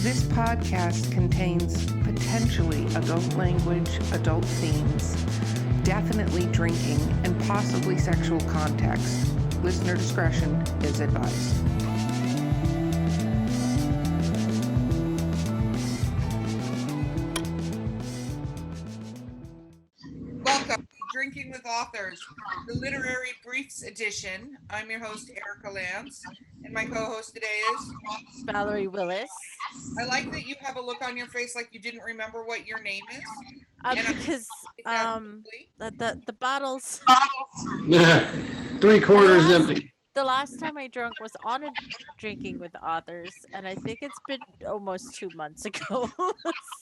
This podcast contains potentially adult language, adult themes, definitely drinking, and possibly sexual context. Listener discretion is advised. Welcome to Drinking with Authors, the Literary Briefs edition. I'm your host, Erica Lance, and my co-host today is Valerie Willis. I like that you have a look on your face like you didn't remember what your name is. Because the bottles. Three-quarters empty. The last time I drank was on a Drinking with Authors, and I think it's been almost 2 months ago.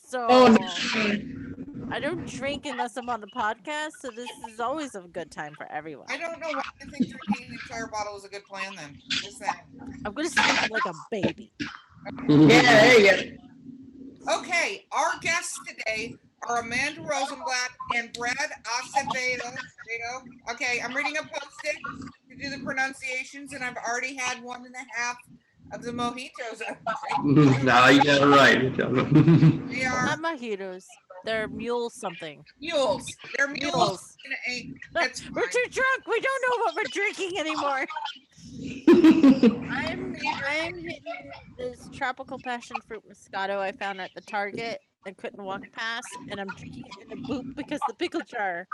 So I don't drink unless I'm on the podcast, so this is always a good time for everyone. I don't know why you think drinking an entire bottle is a good plan then. Just saying. I'm going to sleep like a baby. Yeah, there you go. Okay, our guests today are Amanda Rosenblatt and Brad Acevedo. Okay, I'm reading a post-it to do the pronunciations, and I've already had 1.5 of the mojitos. No, you got it right. They are Not mojitos. They're mules something. mules. They're mules. That's We're fine. too drunk. We don't know what we're drinking anymore. I'm hitting this tropical passion fruit Moscato I found at the Target and couldn't walk past, and I'm drinking it in a boot because the pickle jar.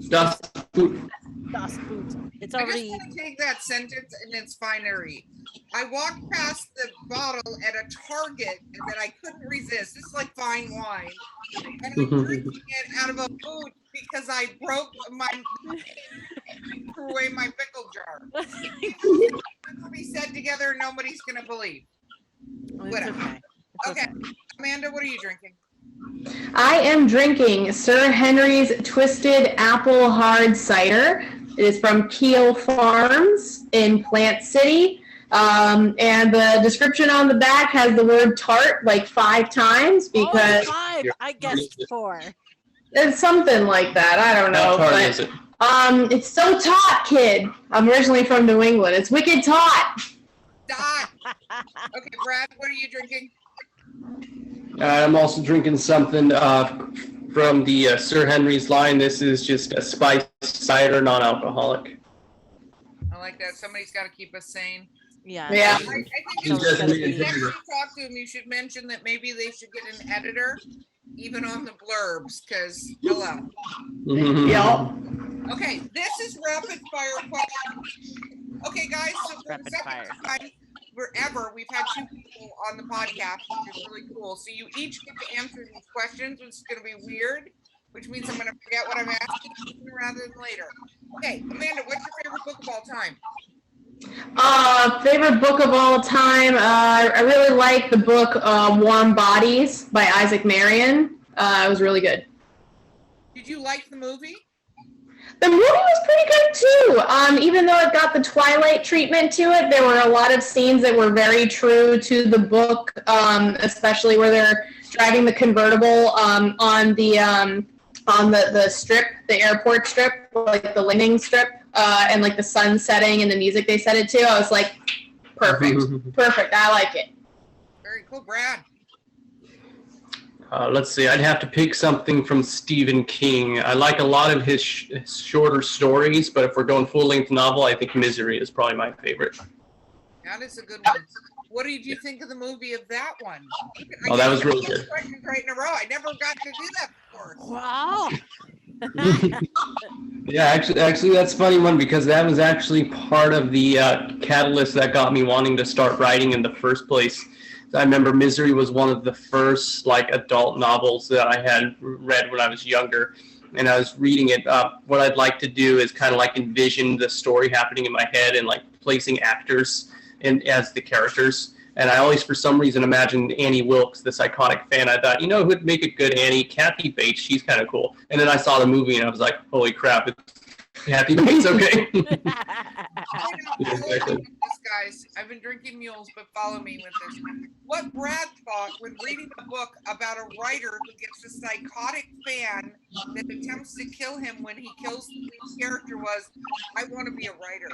Das Boot. Das Boot. It's I already. just want to take that sentence in its finery. I walked past the bottle at a Target that I couldn't resist. This is like fine wine. And I'm drinking it out of a boot because I threw away my pickle jar. This will be said together, nobody's going to believe. It's Whatever. okay. It's Okay, Amanda, what are you drinking? I am drinking Sir Henry's Twisted Apple Hard Cider. It is from Keel Farms in Plant City. And the description on the back has the word tart like 5 times because 5. I guessed 4. it's something like that. I don't know. How tart But is it? it's so taut, kid. I'm originally from New England. It's wicked taut. Dot. Okay, Brad, what are you drinking? I'm also drinking something from the Sir Henry's line. This is just a spiced cider, non-alcoholic. I like that. Somebody's got to keep us sane. Yeah. Yeah. I think He's it's just next reading you editor. talk to him, you should mention that maybe they should get an editor, even on the blurbs, because hello. Yup. Okay, this is rapid fire questions. Okay, guys, so for the Rapid second time we've had 2 people on the podcast, which is really cool. So you each get to answer these questions, which is going to be weird, which means I'm going to forget what I'm asking sooner rather than later. Okay, Amanda, what's your favorite book of all time? Favorite book of all time. I really like the book Warm Bodies by Isaac Marion. It was really good. Did you like the movie? The movie was pretty good too. Even though it got the Twilight treatment to it, there were a lot of scenes that were very true to the book, especially where they're driving the convertible on the strip, the airport strip, like the landing strip, and like the sun setting and the music they set it to. I was like, perfect, perfect. I like it. Very cool, Brad. Let's see. I'd have to pick something from Stephen King. I like a lot of his shorter stories, but if we're going full-length novel, I think Misery is probably my favorite. That is a good one. What did you think of the movie of that one? Oh, that was really good. Questions right in a row. I never got to do that before. Wow. Yeah, actually, that's a funny one because that was actually part of the catalyst that got me wanting to start writing in the first place. I remember Misery was one of the first adult novels that I had read when I was younger, and I was reading it. What I'd like to do is kind of envision the story happening in my head and placing actors as the characters. And I always, for some reason, imagined Annie Wilkes, this iconic fan. I thought, who would make a good Annie? Kathy Bates. She's kind of cool. And then I saw the movie, and I was like, holy crap, it's Kathy Bates, okay. This, guys, I've been drinking mules, but follow me with this. What Brad thought when reading a book about a writer who gets a psychotic fan that attempts to kill him when he kills the lead character was, I want to be a writer.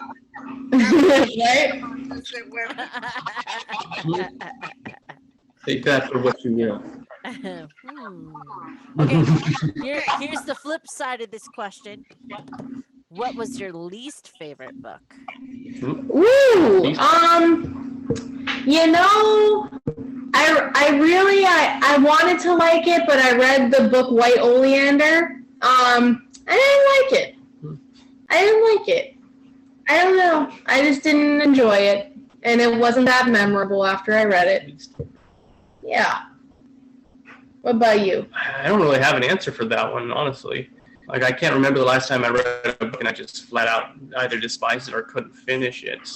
Right? Take that for what you will. Okay, here's the flip side of this question. What was your least favorite book? Ooh, you know, I wanted to like it, but I read the book White Oleander. I didn't like it. I don't know. I just didn't enjoy it, and it wasn't that memorable after I read it. Yeah. What about you? I don't really have an answer for that one, honestly. Like, I can't remember the last time I read a book and I just flat out either despised it or couldn't finish it.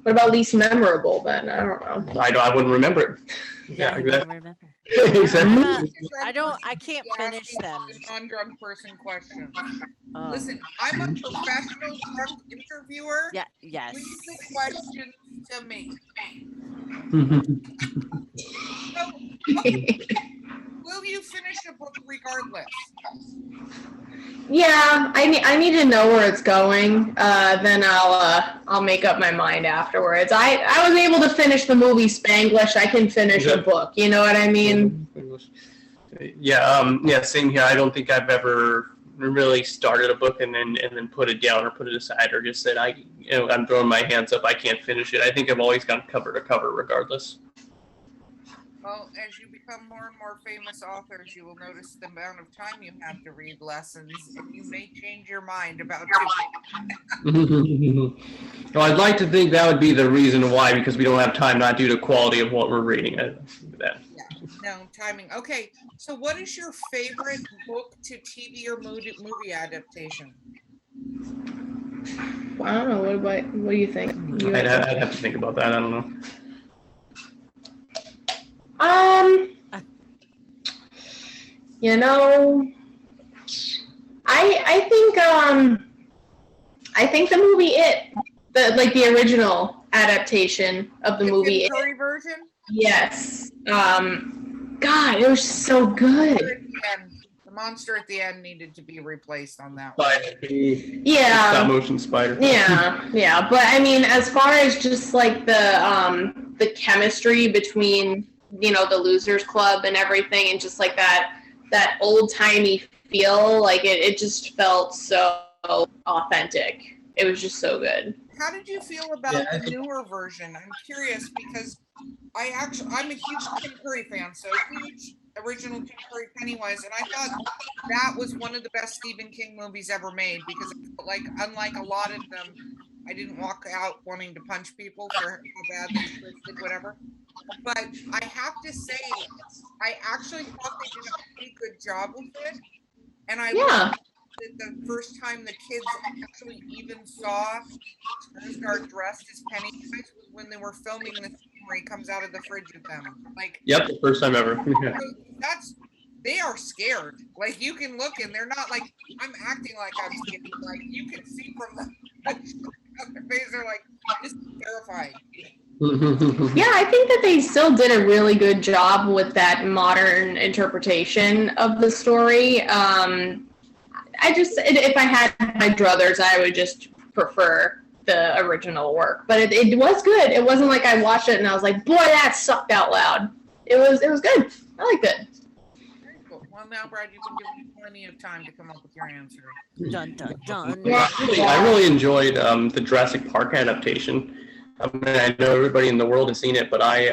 What about least memorable then? I don't know. I wouldn't remember it. Yeah, exactly. remember. Exactly. I can't finish them. Non-drunk person question. Oh. Listen, I'm a professional drunk interviewer. Yeah. Yes. Leave the questions to me. So, okay. Will you finish a book regardless? Yeah, I need to know where it's going. Then I'll make up my mind afterwards. I was able to finish the movie Spanglish. I can finish a book. You know what I mean? Yeah. Same here. I don't think I've ever really started a book and then put it down or put it aside or just said I'm throwing my hands up. I can't finish it. I think I've always gone cover to cover regardless. Well, as you become more and more famous authors, you will notice the amount of time you have to read lessons, and you may change your mind about it. Well, I'd like to think that would be the reason why, because we don't have time, not due to quality of what we're reading. That. Yeah, no, timing. Okay, so what is your favorite book to TV or movie adaptation? Well, I don't know. What do you think? I'd have to think about that. I don't know. You know, I think the movie It, the original adaptation of the movie It. Version? Yes. God, it was so good. The monster at the end needed to be replaced on that one. Yeah. Stop motion spider. Yeah. But I mean, as far as just like the chemistry between, the Losers Club and everything, and just like that old timey feel, like it just felt so authentic. It was just so good. How did you feel about the newer version? I'm curious because I'm a huge Tim Curry fan, so huge original Tim Curry Pennywise, and I thought that was one of the best Stephen King movies ever made because it felt like, unlike a lot of them, I didn't walk out wanting to punch people for how bad they twisted whatever. But I have to say, I actually thought they did a pretty good job with it, and I loved it the first time the kids actually even saw Skarsgård dressed as Pennywise was when they were filming the scene where he comes out of the fridge with them. Yep, the first time ever. They are scared. Like, you can look and they're not like, I'm acting like I'm scared. Like, you can see from their face, they're like, this is terrifying. Yeah, I think that they still did a really good job with that modern interpretation of the story. If I had my druthers, I would just prefer the original work. But it was good. It wasn't like I watched it and I was like, boy, that sucked out loud. It was good. I liked it. Very cool. Well, now, Brad, you've been given plenty of time to come up with your answer. Dun, dun, dun. Yeah. I really enjoyed the Jurassic Park adaptation. I mean, I know everybody in the world has seen it, but I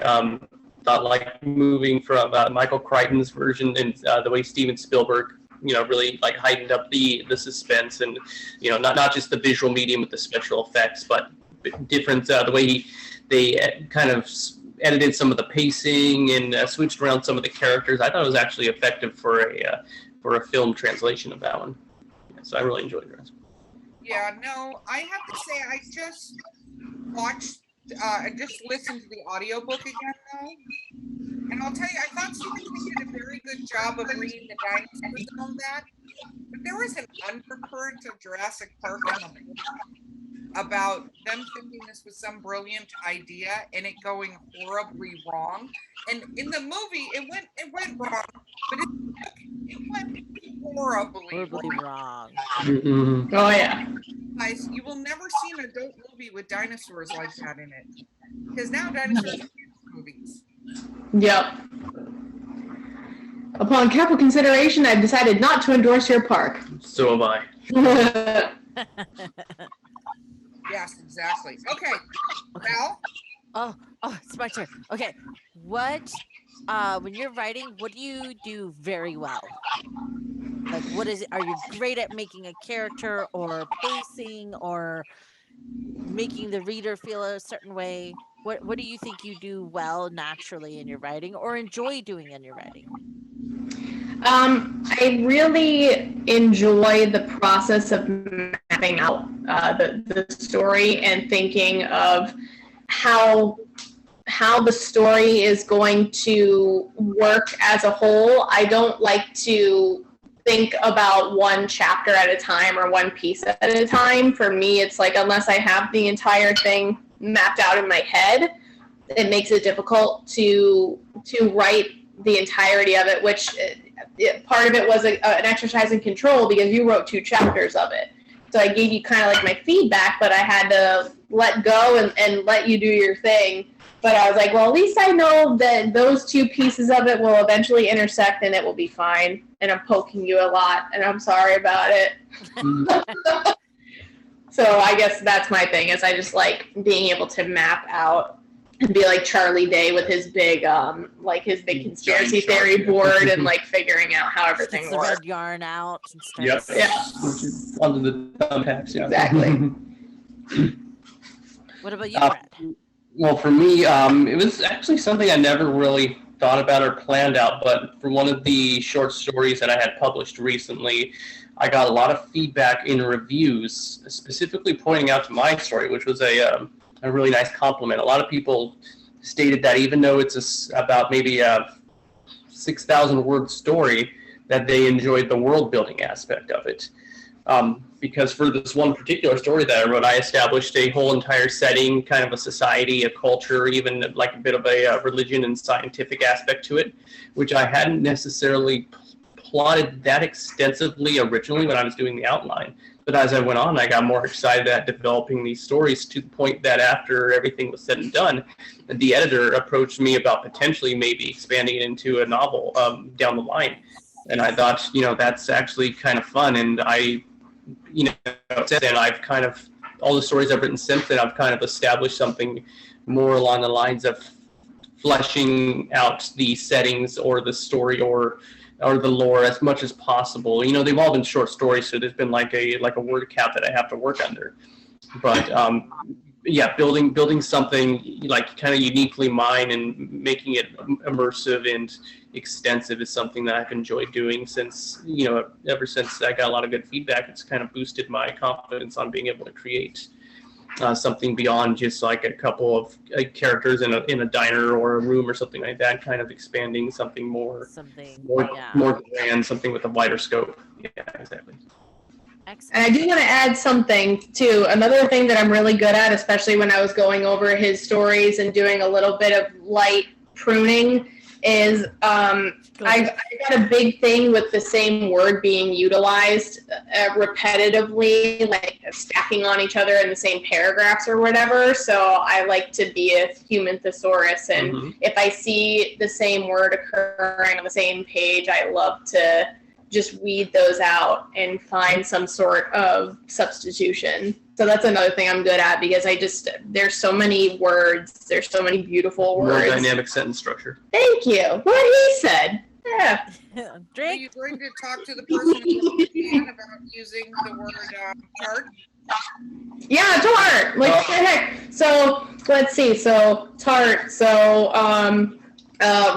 thought like moving from Michael Crichton's version and the way Steven Spielberg, really like heightened up the suspense and, not just the visual medium with the special effects, but different the way they kind of edited some of the pacing and switched around some of the characters. I thought it was actually effective for a film translation of that one. Yeah, so I really enjoyed it. Yeah, no, I have to say I just watched, I just listened to the audiobook again though. And I'll tell you, I thought Stephen King did a very good job of reading the dinosaurs and all that. But there was an undercurrent of Jurassic Park in the book about them thinking this was some brilliant idea and it going horribly wrong. And in the movie, it went wrong, but it went horribly wrong. Mm-hmm. Oh yeah. Guys, you will never see an adult movie with dinosaurs like that in it, because now dinosaurs are movies. Yep. Upon careful consideration, I've decided not to endorse your park. So have I. Yes, exactly. Okay. Val? Oh, it's my turn. Okay. What, when you're writing, what do you do very well? Like, what is it? Are you great at making a character or pacing or making the reader feel a certain way? What do you think you do well naturally in your writing or enjoy doing in your writing? I really enjoy the process of mapping out the story and thinking of how the story is going to work as a whole. I don't like to think about one chapter at a time or one piece at a time. For me, it's like unless I have the entire thing mapped out in my head, it makes it difficult to write the entirety of it, which part of it was an exercise in control because you wrote 2 chapters of it. So I gave you kind of like my feedback, but I had to let go and let you do your thing. But I was like, well, at least I know that those 2 pieces of it will eventually intersect and it will be fine. And I'm poking you a lot, and I'm sorry about it. So I guess that's my thing, is I just like being able to map out and be like Charlie Day with his big conspiracy theory board and like figuring out how everything Gets the works. red yarn out and Yep. starts. Yeah. Under the thumbtacks, yeah. Exactly. What about you, Brad? Well, for me, it was actually something I never really thought about or planned out, but for one of the short stories that I had published recently, I got a lot of feedback in reviews, specifically pointing out to my story, which was a really nice compliment. A lot of people stated that even though it's about maybe a 6,000 word story, that they enjoyed the world building aspect of it. Because for this one particular story that I wrote, I established a whole entire setting, kind of a society, a culture, even like a bit of a religion and scientific aspect to it, which I hadn't necessarily plotted that extensively originally when I was doing the outline. But as I went on, I got more excited at developing these stories to the point that after everything was said and done, the editor approached me about potentially maybe expanding it into a novel down the line. And I thought, that's actually kind of fun. And and I've kind of, all the stories I've written since then, I've kind of established something more along the lines of fleshing out the settings or the story or the lore as much as possible. They've all been short stories, so there's been like a word cap that I have to work under. But building something like kind of uniquely mine and making it immersive and extensive is something that I've enjoyed doing since, ever since I got a lot of good feedback. It's kind of boosted my confidence on being able to create something beyond just like a couple of characters in a diner or a room or something like that, kind of expanding something more grand, something with a wider scope. Yeah, exactly. Excellent. And I do want to add something too. Another thing that I'm really good at, especially when I was going over his stories and doing a little bit of light pruning, is I got a big thing with the same word being utilized repetitively, like stacking on each other in the same paragraphs or whatever. So I like to be a human thesaurus, and if I see the same word occurring on the same page, I love to just weed those out and find some sort of substitution. So that's another thing I'm good at, because there's so many words, there's so many beautiful words. More dynamic sentence structure. Thank you. What he said. Yeah. Are you going to talk to the person who about using the word tart? Yeah, tart. Like what the heck? So let's see. So tart. So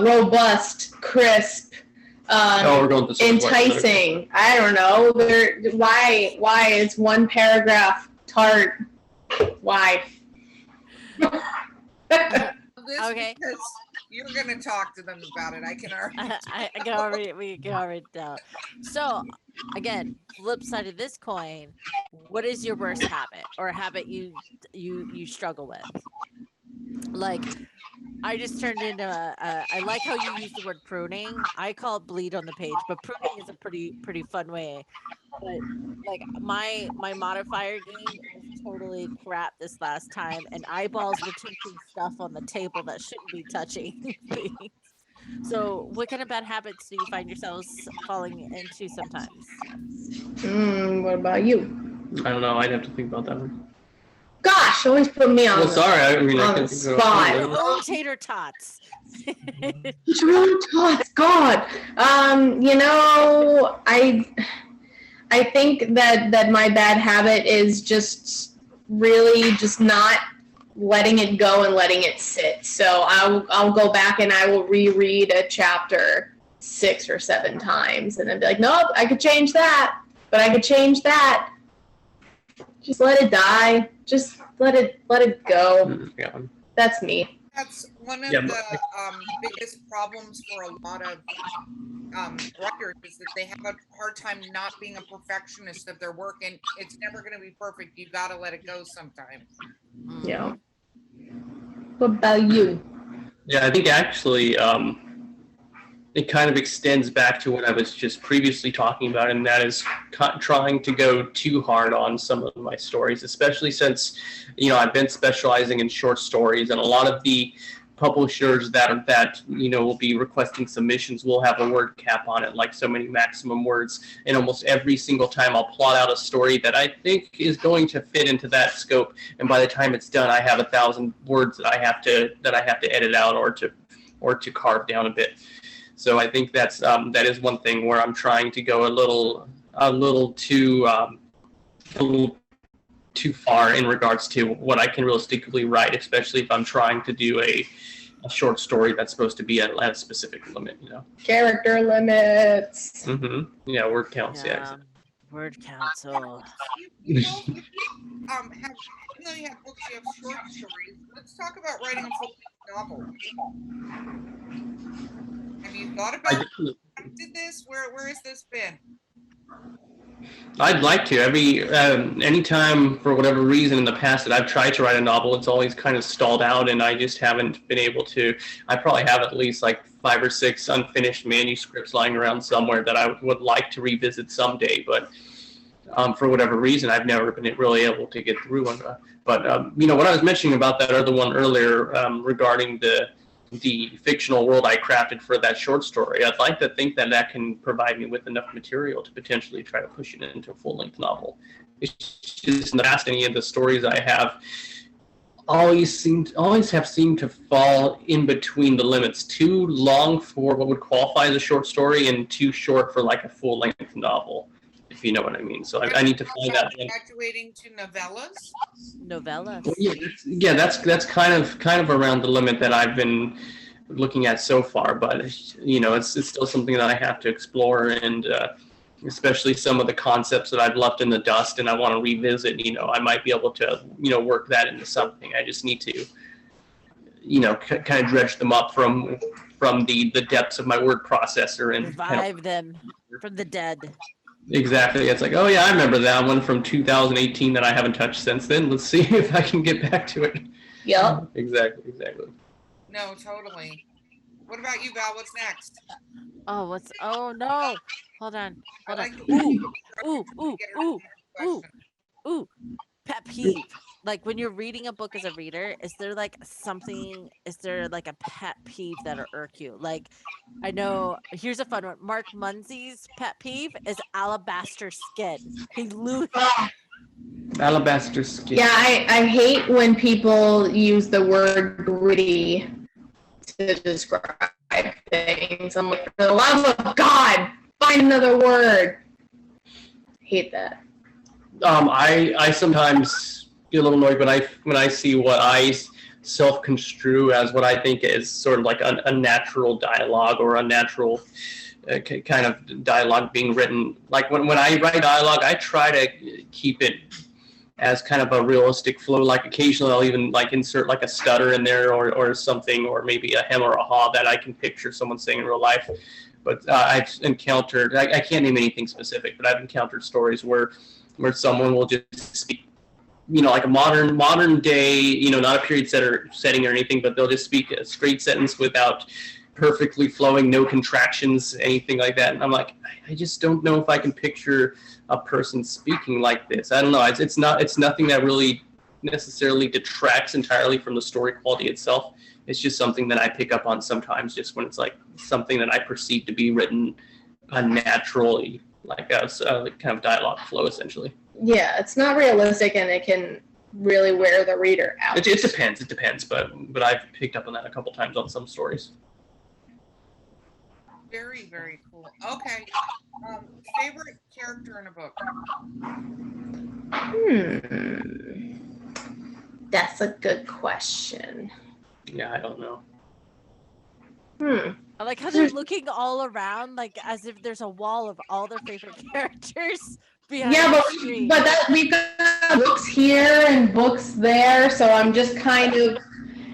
robust, crisp. We're going this enticing. I don't know. Why it's one paragraph tart? Why? Okay. Because you're going to talk to them about it. I can already. We can already tell. So, again, flip side of this coin, what is your worst habit or a habit you struggle with? Like, I just turned into I like how you use the word pruning. I call it bleed on the page, but pruning is a pretty fun way. But like my modifier game is totally crap this last time, and eyeballs were touching stuff on the table that shouldn't be touching things. So, what kind of bad habits do you find yourselves falling into sometimes? What about you? I don't know. I'd have to think about that one. Gosh, always put me on Well, sorry. I mean, I on can the think of spot. Your own tater tots. What's wrong, Tots? God. You know, I think that my bad habit is just really just not letting it go and letting it sit. So I'll go back and I will reread a chapter 6 or 7 times and then be like, nope, I could change that, but I could change that. Just let it die. Just let it go. Yeah. That's me. That's one of Yeah, the biggest problems for a lot of writers is that they have a hard time not being a perfectionist of their work, and it's never going to be perfect. You got to let it go sometimes. Yeah. What about you? Yeah, I think actually it kind of extends back to what I was just previously talking about, and that is trying to go too hard on some of my stories, especially since, I've been specializing in short stories, and a lot of the publishers that will be requesting submissions will have a word cap on it, like so many maximum words, and almost every single time I'll plot out a story that I think is going to fit into that scope, and by the time it's done, I have 1,000 words that I have to edit out or to carve down a bit. So I think that is one thing where I'm trying to go a little too far in regards to what I can realistically write, especially if I'm trying to do a short story that's supposed to be at a specific limit, Character limits. Mm-hmm. Yeah, word counts. Yeah. Word counts. Oh. You both, even though you have books, you have short stories. Let's talk about writing a full-length novel. Have you thought about this? Where has this been? I'd like to. Anytime, for whatever reason in the past that I've tried to write a novel, it's always kind of stalled out, and I just haven't been able to. I probably have at least like 5 or 6 unfinished manuscripts lying around somewhere that I would like to revisit someday, but for whatever reason, I've never been really able to get through one. But what I was mentioning about that other one earlier regarding the fictional world I crafted for that short story, I'd like to think that can provide me with enough material to potentially try to push it into a full-length novel. It's just in the past, any of the stories I have always have seemed to fall in between the limits. Too long for what would qualify as a short story and too short for like a full-length novel, if you know what I mean. So I need to find that. Graduating to novellas? Novellas. Well, yeah, that's kind of around the limit that I've been looking at so far. But it's still something that I have to explore, and especially some of the concepts that I've left in the dust and I want to revisit. I might be able to work that into something. I just need to kind of dredge them up from the depths of my word processor and revive them from the dead. Exactly. It's like, oh yeah, I remember that one from 2018 that I haven't touched since then. Let's see if I can get back to it. Yep. Exactly. No, totally. What about you, Val? What's next? Oh no. Hold on. Ooh. Pet peeve. Like when you're reading a book as a reader, is there like a pet peeve that'll irk you? Like, I know, here's a fun one. Mark Munsey's pet peeve is alabaster skin. He loses. Alabaster skin. Yeah, I hate when people use the word gritty to describe things. I'm like, for the love of God, find another word. Hate that. I sometimes get a little annoyed when I see what I self-construe as what I think is sort of like a natural dialogue or a natural kind of dialogue being written. Like when I write dialogue, I try to keep it as kind of a realistic flow. Like occasionally I'll even like insert like a stutter in there or something, or maybe a hem or a haw that I can picture someone saying in real life. But I've encountered, I can't name anything specific, but I've encountered stories where someone will just speak, like a modern day, not a period setting or anything, but they'll just speak a straight sentence without perfectly flowing, no contractions, anything like that. And I'm like, I just don't know if I can picture a person speaking like this. I don't know. It's nothing that really necessarily detracts entirely from the story quality itself. It's just something that I pick up on sometimes, just when it's like something that I perceive to be written unnaturally, like a kind of dialogue flow, essentially. Yeah, it's not realistic, and it can really wear the reader out. It depends, but I've picked up on that a couple times on some stories. Very, very cool. Okay. Favorite character in a book? That's a good question. Yeah, I don't know. I like how they're looking all around, like as if there's a wall of all their favorite characters behind the screen. but we've got books here and books there, so I'm just kind of.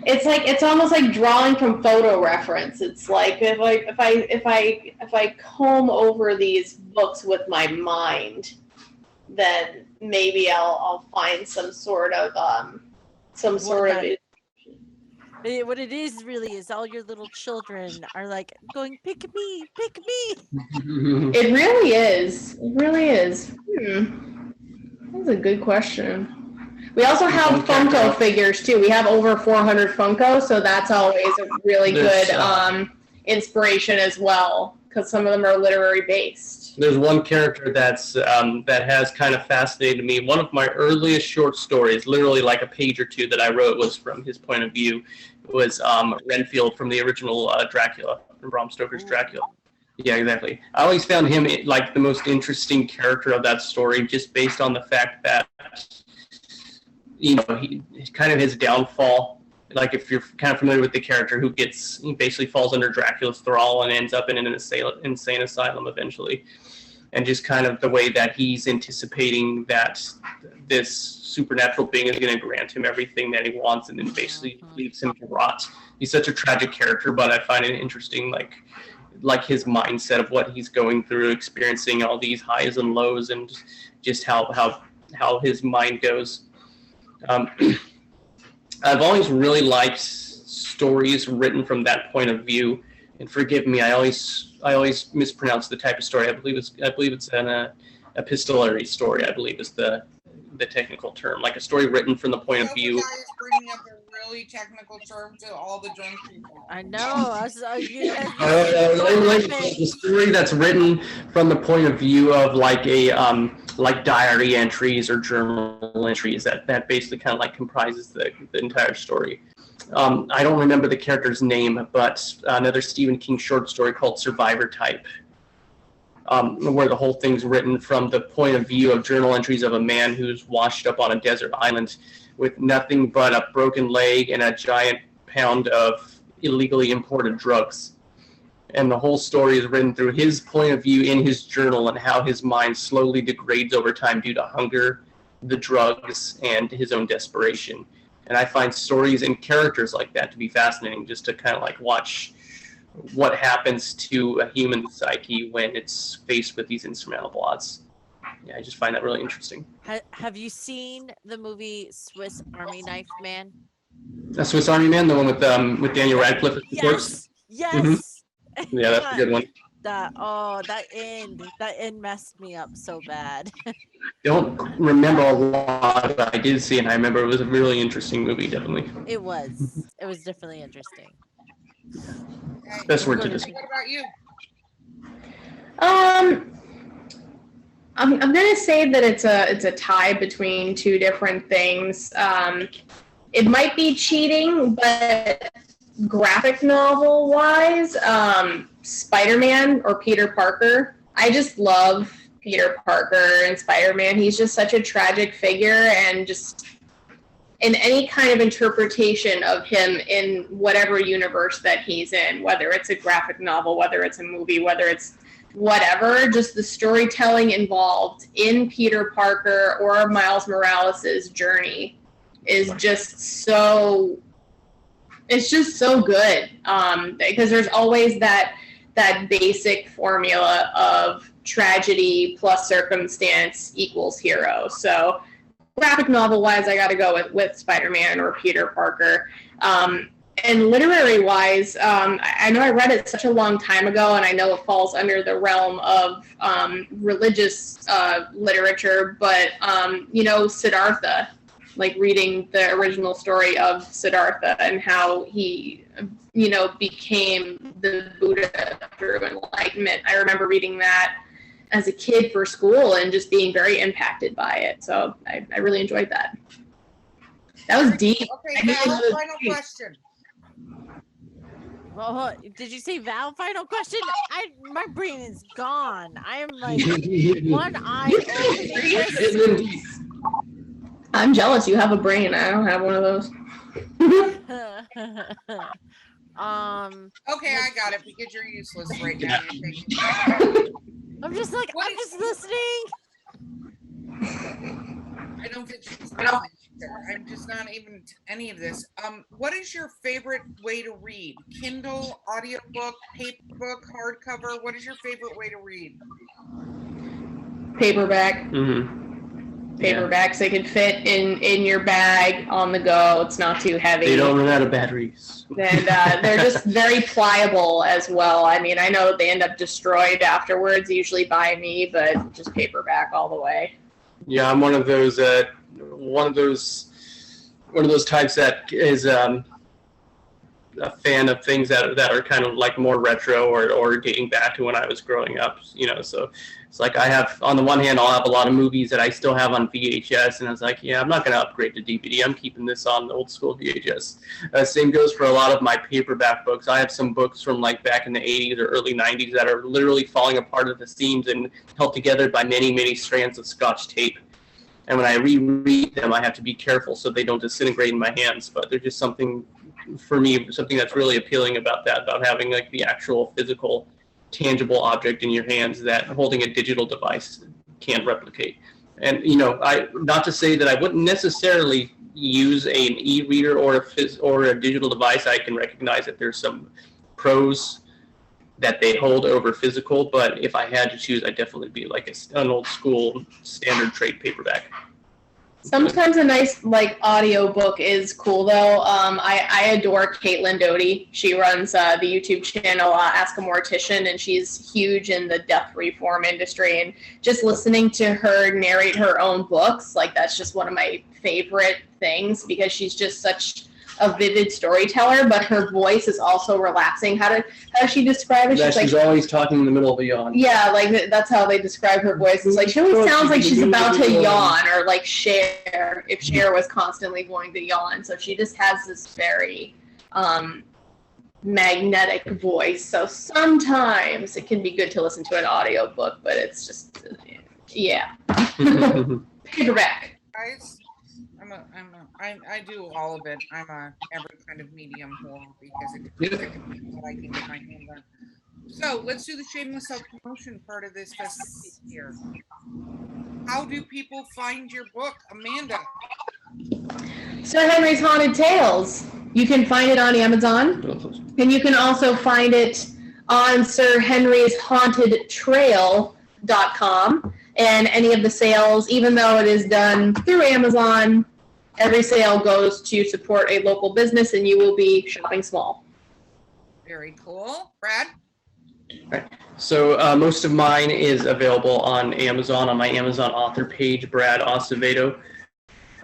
It's almost like drawing from photo reference. It's like if I comb over these books with my mind, then maybe I'll find some sort of. What it is really is all your little children are like going, pick me. It really is. That's a good question. We also have Funko figures too. We have over 400 Funko, so that's always a really good inspiration as well, because some of them are literary based. There's one character that's that has kind of fascinated me. One of my earliest short stories, literally like a page or two that I wrote, was from his point of view. It was Renfield from the original Dracula, from Bram Stoker's Dracula. Yeah, exactly. I always found him like the most interesting character of that story, just based on the fact that, you know, he kind of his downfall. Like, if you're kind of familiar with the character, he basically falls under Dracula's thrall and ends up in an insane asylum eventually. And just kind of the way that he's anticipating that this supernatural being is going to grant him everything that he wants, and then basically leaves him to rot. He's such a tragic character, but I find it interesting, like his mindset of what he's going through, experiencing all these highs and lows, and just how his mind goes. I've always really liked stories written from that point of view, and forgive me, I always mispronounce the type of story. I believe it's an epistolary story, I believe is the technical term, like a story written from the point of view. Guys bringing up a really technical term to all the drunk people. I know. The story that's written from the point of view of like a like diary entries or journal entries that basically kind of like comprises the entire story. I don't remember the character's name, but another Stephen King short story called Survivor Type, where the whole thing's written from the point of view of journal entries of a man who's washed up on a desert island with nothing but a broken leg and a giant pound of illegally imported drugs. And the whole story is written through his point of view in his journal, and how his mind slowly degrades over time due to hunger, the drugs, and his own desperation. And I find stories and characters like that to be fascinating, just to kind of like watch what happens to a human psyche when it's faced with these insurmountable odds. Yeah, I just find that really interesting. Have you seen the movie Swiss Army Knife Man? A Swiss Army Man, the one with Daniel Radcliffe, of course. Yes. Mm-hmm. Yeah, that's a good one. That end messed me up so bad. Don't remember a lot, but I did see it, and I remember it was a really interesting movie, definitely. It was definitely interesting. Okay. Best word to describe. What about you? I'm gonna say that it's a tie between two different things. It might be cheating, but graphic novel wise, Spiderman or Peter Parker. I just love Peter Parker and Spiderman. He's just such a tragic figure, and just in any kind of interpretation of him in whatever universe that he's in, whether it's a graphic novel, whether it's a movie, whether it's whatever, just the storytelling involved in Peter Parker or Miles Morales' journey is just so, it's just so good. Because there's always that basic formula of tragedy plus circumstance equals hero. So graphic novel wise, I got to go with Spider-Man or Peter Parker. And and literary wise, I know I read it such a long time ago, and I know it falls under the realm of religious literature, but Siddhartha, like reading the original story of Siddhartha and how he became the Buddha through enlightenment. I remember reading that as a kid for school and just being very impacted by it. So I really enjoyed that. That was deep. Okay, Val, final question. Oh, did you say Val? Final question? My brain is gone. I am like one eye open. I'm jealous. You have a brain. I don't have one of those. Okay, I got it because you're useless right now. I'm just like, I'm just listening. I don't think she's listening. I'm just not even any of this. What is your favorite way to read? Kindle, audiobook, paperbook, hardcover? What is your favorite way to read? Paperback. Mm-hmm. Paperbacks, they can fit in your bag on the go. It's not too heavy. They don't run out of batteries. And they're just very pliable as well. I mean, I know they end up destroyed afterwards, usually by me, but just paperback all the way. Yeah, I'm one of those types that is a fan of things that are kind of like more retro or dating back to when I was growing up, so it's like I have, on the one hand, I'll have a lot of movies that I still have on VHS, and I was like, yeah, I'm not going to upgrade to DVD. I'm keeping this on the old school VHS. Same goes for a lot of my paperback books. I have some books from like back in the 80s or early 90s that are literally falling apart at the seams and held together by many, many strands of Scotch tape. And when I reread them, I have to be careful so they don't disintegrate in my hands. But they're just something, for me, something that's really appealing about that, about having like the actual physical, tangible object in your hands that holding a digital device can't replicate. And not to say that I wouldn't necessarily use an e-reader or a digital device. I can recognize that there's some pros that they hold over physical, but if I had to choose, I'd definitely be like an old school standard trade paperback. Sometimes a nice audio book is cool though. I adore Caitlin Doty. She runs the YouTube channel Ask a Mortician, and she's huge in the death reform industry. And just listening to her narrate her own books, that's just one of my favorite things because she's just such a vivid storyteller, but her voice is also relaxing. How does she describe it? She's always talking in the middle of a yawn. Yeah, that's how they describe her voice. It's like she always sounds like she's about to yawn, or like Cher, if Cher was constantly going to yawn. So she just has this very magnetic voice. So sometimes it can be good to listen to an audiobook, but it's just, yeah. Paperback. Guys, I do all of it. I'm a every kind of medium whore because it depends on what I can get my hands on. So let's do the shameless self-promotion part of this here. How do people find your book, Amanda? Sir Henry's Haunted Tales. You can find it on Amazon, and you can also find it on sirhenry'shauntedtrail.com. And any of the sales, even though it is done through Amazon, every sale goes to support a local business, and you will be shopping small. Very cool. Brad? Right. So most of mine is available on Amazon, on my Amazon author page, Brad Acevedo.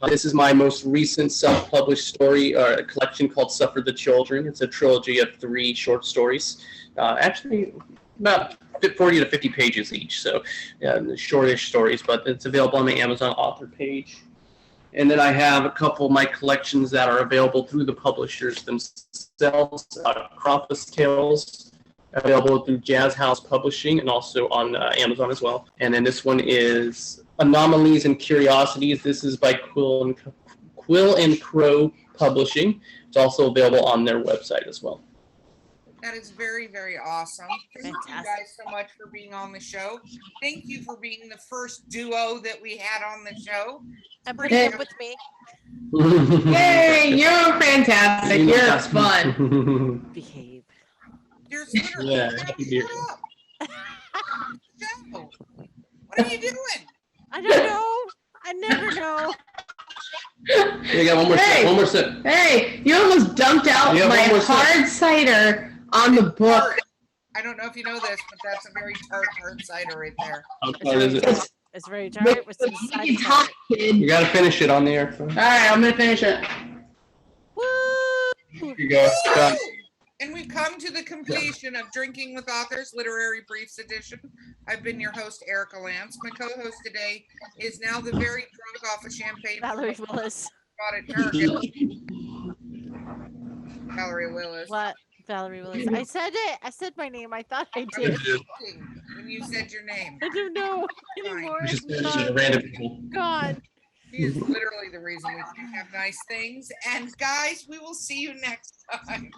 This is my most recent self-published story collection called Suffer the Children. It's a trilogy of 3 short stories. Actually, about 40 to 50 pages each, so shortish stories, but it's available on my Amazon author page. And then I have a couple of my collections that are available through the publishers themselves. Krampus Tales, available through Jazz House Publishing and also on Amazon as well. And then this one is Anomalies and Curiosities. This is by Quill and Crow Publishing. It's also available on their website as well. That is very, very awesome. Thank you guys so much for being on the show. Thank you for being the first duo that we had on the show. And putting up with me. Yay, you're fantastic. You're fun. Behave. You're Yeah, shut up. What are you doing? I don't know. I never know. You got one more sip. One more sip. Hey, you almost dumped out my hard cider on the book. I don't know if you know this, but that's a very tart cider right there. How tart is it? It's very tart with some side hot, kid. You gotta finish it on the air. All right, I'm gonna finish it. Woo! Here you go. Done. And we've come to the completion of Drinking with Authors Literary Briefs edition. I've been your host, Erica Lance. My co-host today is now the very drunk off of champagne. Valerie Willis. Got it, Erica. Valerie Willis. What? Valerie Willis. I said it. I said my name. I thought I did. When you said your name. I don't know anymore. Just God. random people. God. She is literally the reason we can have nice things. And guys, we will see you next time.